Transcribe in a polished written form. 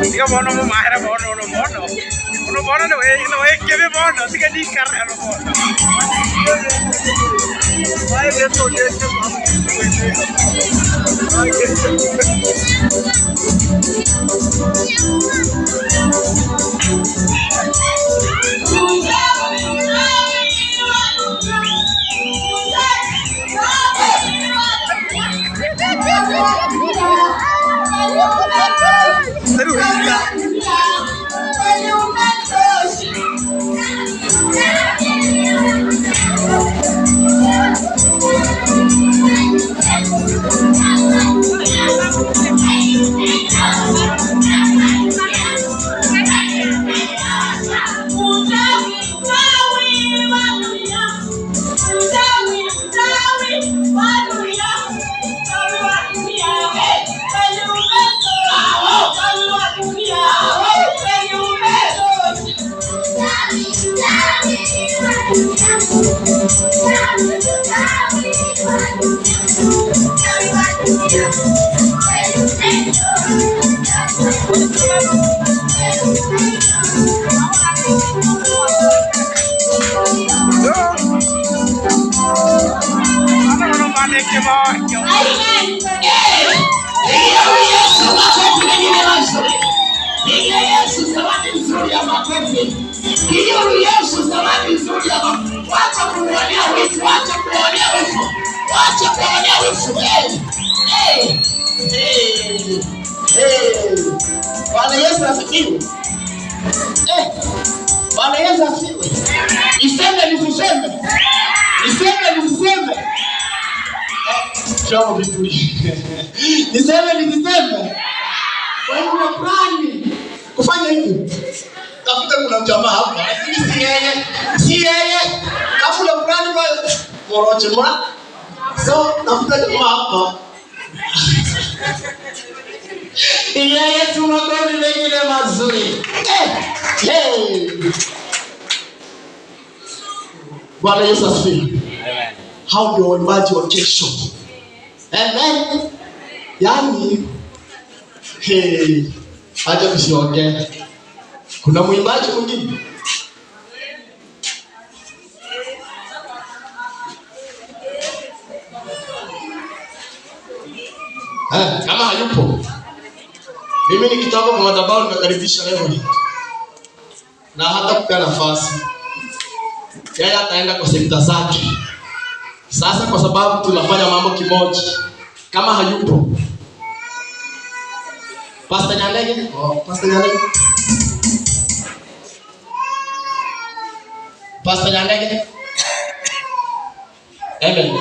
Diga bono mo mahera bono no bono no que me bono así que ni carra no bono ay me to ye se Bwana Yesu asifiwe. Bwana Yesu asifiwe. Niseme nisiseme. Niseme nisiseme. Chama vituli. Niseme nisiseme. Kwa hiyo kuna plani kufanya hivi. Tafuta kuna jamaa hapa. Lakini si yeye. Si yeye. Tafuta plani kwa moroche mwa. So Tafuta jamaa hapa. Ile Yesu makofi mengine mazuri. Hey. Bwana Yesu asifiwe. Amen. Hao ndio waimbaji wa kesho. Amen. Yaani acha tusiongee. Kuna mwimbaji mwingine? Kama hayupo, mimi nikitoka kwa madhabahu ninakaribisha leo hii. Na hata kupea nafasi. Yeye ataenda kwa sekta zake. Sasa kwa sababu tunafanya mambo kimoja. Kama hayupo, Pastor Nyandege? Pastor Nyandege? Pastor Nyandege? Amen.